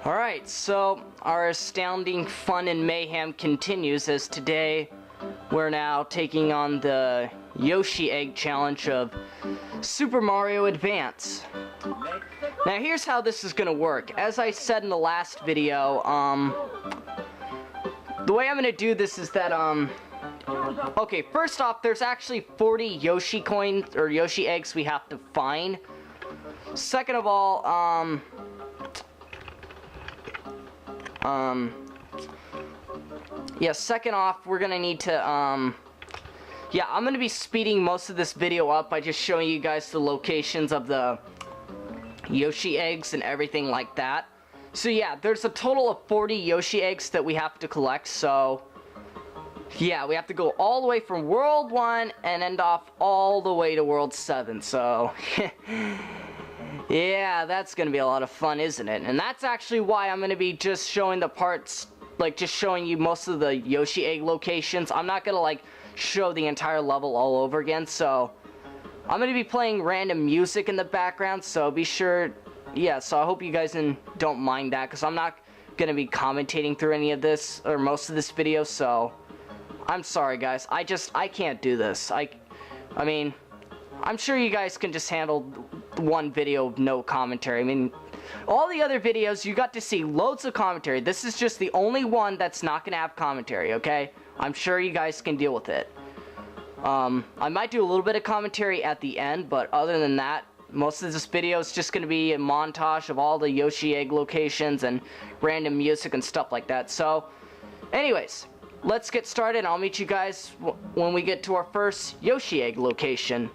Alright, so our astounding fun and mayhem continues as today we're now taking on the Yoshi Egg Challenge of Super Mario Advance. Now here's how this is gonna work. As I said in the last video, the way I'm gonna do this is that, okay, first off, there's actually 40 Yoshi coins, or Yoshi eggs we have to find. Second of all, yeah, second off, we're gonna need to, yeah, I'm gonna be speeding most of this video up by just showing you guys the locations of the Yoshi eggs and everything like that. So yeah, there's a total of 40 Yoshi eggs that we have to collect, so yeah, we have to go all the way from World 1 and end off all the way to World 7, so yeah, that's gonna be a lot of fun, isn't it? And that's actually why I'm gonna be just showing the parts, like just showing you most of the Yoshi egg locations. I'm not gonna like show the entire level all over again, so I'm gonna be playing random music in the background, so be sure, yeah, so I hope you guys don't mind that, because I'm not gonna be commentating through any of this, or most of this video, so I'm sorry guys, I can't do this. I mean, I'm sure you guys can just handle one video of no commentary. I mean, all the other videos, you got to see loads of commentary. This is just the only one that's not gonna have commentary, okay? I'm sure you guys can deal with it. I might do a little bit of commentary at the end, but other than that, most of this video is just going to be a montage of all the Yoshi egg locations and random music and stuff like that. So, anyways, let's get started. I'll meet you guys when we get to our first Yoshi egg location.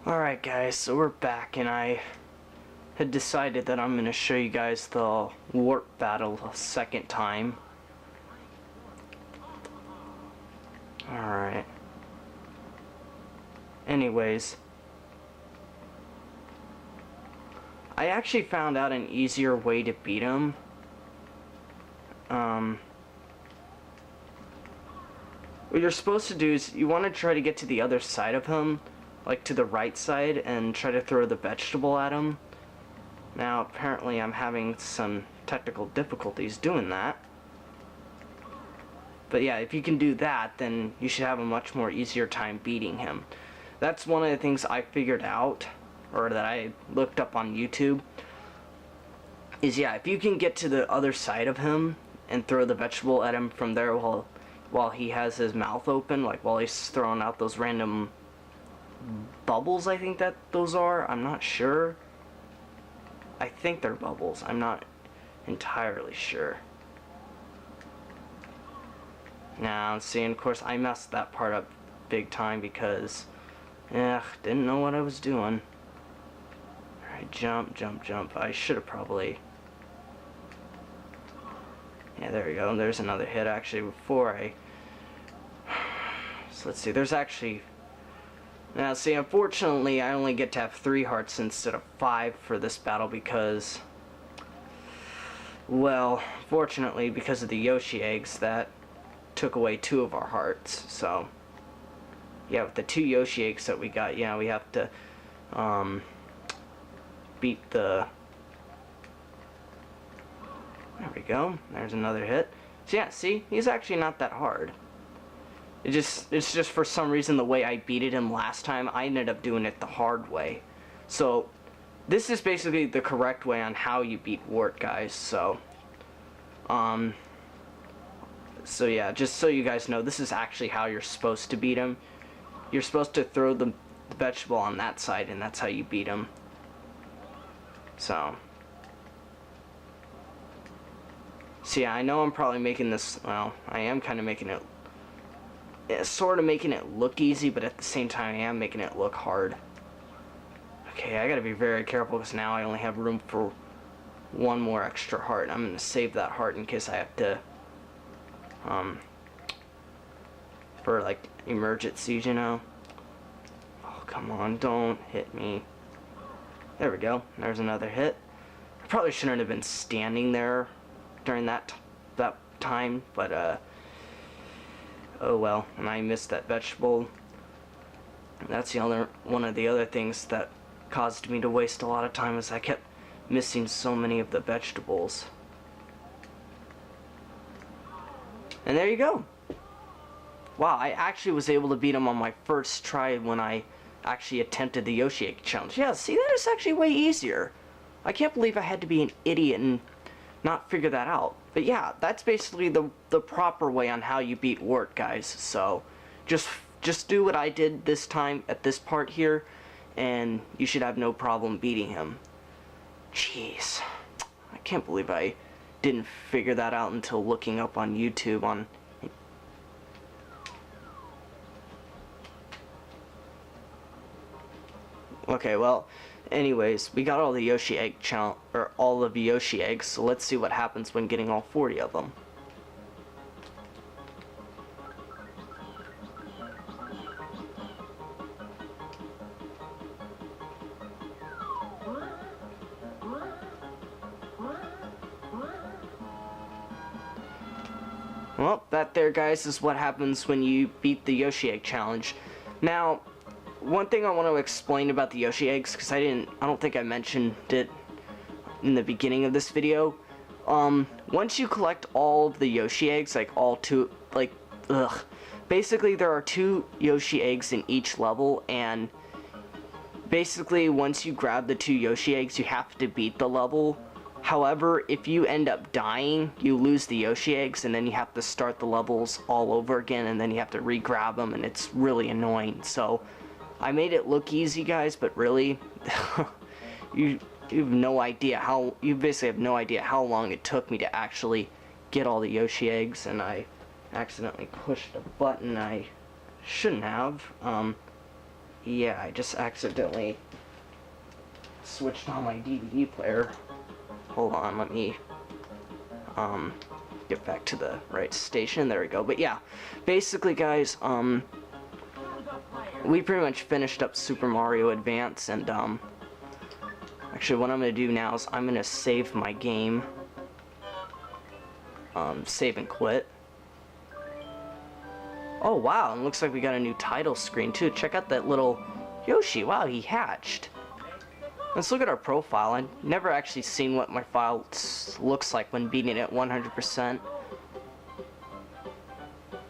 Alright guys, so we're back, and I had decided that I'm going to show you guys the warp battle a second time. Alright. Anyways, I actually found out an easier way to beat him. What you're supposed to do is you want to try to get to the other side of him, like to the right side, and try to throw the vegetable at him. Now apparently I'm having some technical difficulties doing that. But yeah, if you can do that, then you should have a much more easier time beating him. That's one of the things I figured out, or that I looked up on YouTube, is yeah, if you can get to the other side of him and throw the vegetable at him from there while he has his mouth open, like while he's throwing out those random bubbles, I think that those are. I'm not sure. I think they're bubbles. I'm not entirely sure. Now, see, and of course I messed that part up big time because didn't know what I was doing. Alright, jump, jump, jump. I should have probably... Yeah, there we go. There's another hit actually before I... So let's see, there's actually... Now see, unfortunately I only get to have 3 hearts instead of 5 for this battle because... Well, fortunately because of the Yoshi eggs that took away 2 of our hearts, so... Yeah, with the 2 Yoshi eggs that we got, yeah, we have to beat the... There we go. There's another hit. So yeah, see, he's actually not that hard. It's just for some reason the way I beated him last time, I ended up doing it the hard way. So this is basically the correct way on how you beat Wart, guys. So so yeah, just so you guys know, this is actually how you're supposed to beat him. You're supposed to throw the vegetable on that side, and that's how you beat him. So yeah, I know I'm probably making this, well, I am kind of making it, sort of making it look easy, but at the same time I am making it look hard. Okay, I gotta be very careful because now I only have room for 1 more extra heart. I'm gonna save that heart in case I have to, for like emergencies, you know. Oh, come on, don't hit me. There we go, there's another hit. I probably shouldn't have been standing there during that time, but oh well, and I missed that vegetable. That's the other one of the other things that caused me to waste a lot of time, is I kept missing so many of the vegetables. And there you go. Wow, I actually was able to beat him on my first try when I actually attempted the Yoshi Egg Challenge. Yeah, see, that is actually way easier. I can't believe I had to be an idiot and not figure that out. But yeah, that's basically the proper way on how you beat Wart, guys. So just do what I did this time at this part here, and you should have no problem beating him. Jeez, I can't believe I didn't figure that out until looking up on YouTube on... Okay, well, anyways, we got all the Yoshi egg or all of the Yoshi eggs, so let's see what happens when getting all 40 of them. Well, that there, guys, is what happens when you beat the Yoshi Egg Challenge. Now, one thing I want to explain about the Yoshi eggs, because I don't think I mentioned it in the beginning of this video. Once you collect all of the Yoshi eggs, like all 2, like, basically there are 2 Yoshi eggs in each level, and basically once you grab the 2 Yoshi eggs, you have to beat the level. However, if you end up dying, you lose the Yoshi eggs, and then you have to start the levels all over again, and then you have to re-grab them, and it's really annoying. So I made it look easy, guys, but really, you have no idea how, you basically have no idea how long it took me to actually get all the Yoshi eggs, and I accidentally pushed a button I shouldn't have. yeah, I just accidentally switched on my DVD player. Hold on, let me get back to the right station. There we go. But yeah, basically guys, we pretty much finished up Super Mario Advance, and actually what I'm gonna do now is I'm gonna save my game, save and quit. Oh wow, and looks like we got a new title screen too. Check out that little Yoshi. Wow, he hatched. Let's look at our profile. I've never actually seen what my file looks like when beating it 100%.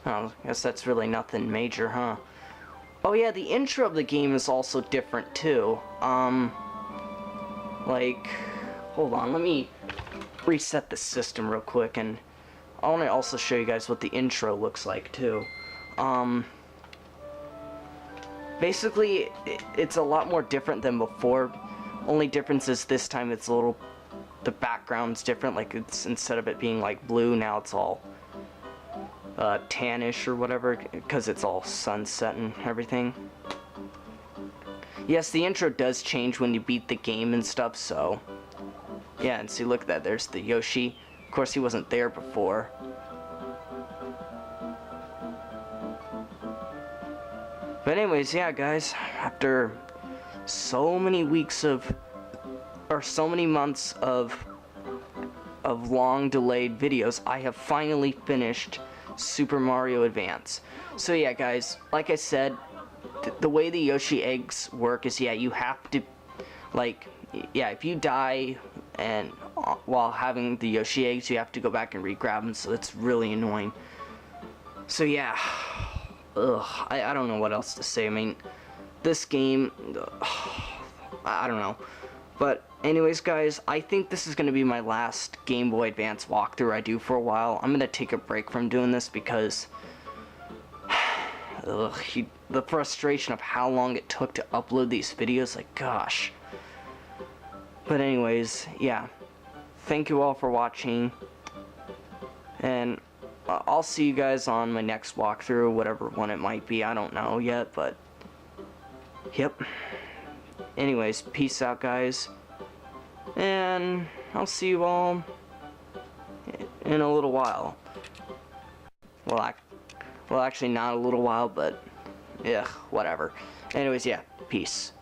Oh, I guess that's really nothing major, huh? Oh yeah, the intro of the game is also different too. Like, hold on, let me reset the system real quick, and I want to also show you guys what the intro looks like too. Basically, it's a lot more different than before. Only difference is this time it's a little, the background's different. Like, it's, instead of it being like blue, now it's all tannish or whatever, because it's all sunset and everything. Yes, the intro does change when you beat the game and stuff, so yeah. And see, look at that, there's the Yoshi. Of course, he wasn't there before. But anyways, yeah guys, after so many weeks of, or so many months of long delayed videos, I have finally finished Super Mario Advance. So yeah guys, like I said, the way the Yoshi eggs work is, yeah, you have to, like, yeah, if you die and while having the Yoshi eggs, you have to go back and re-grab them, so it's really annoying. So yeah, I don't know what else to say. I mean, this game, I don't know. But anyways guys, I think this is going to be my last Game Boy Advance walkthrough I do for a while. I'm going to take a break from doing this because the frustration of how long it took to upload these videos, like, gosh. But anyways, yeah, thank you all for watching, and I'll see you guys on my next walkthrough, whatever one it might be. I don't know yet, but yep. Anyways, peace out guys, and I'll see you all in a little while. Well, actually not a little while, but yeah, whatever. Anyways, yeah, peace.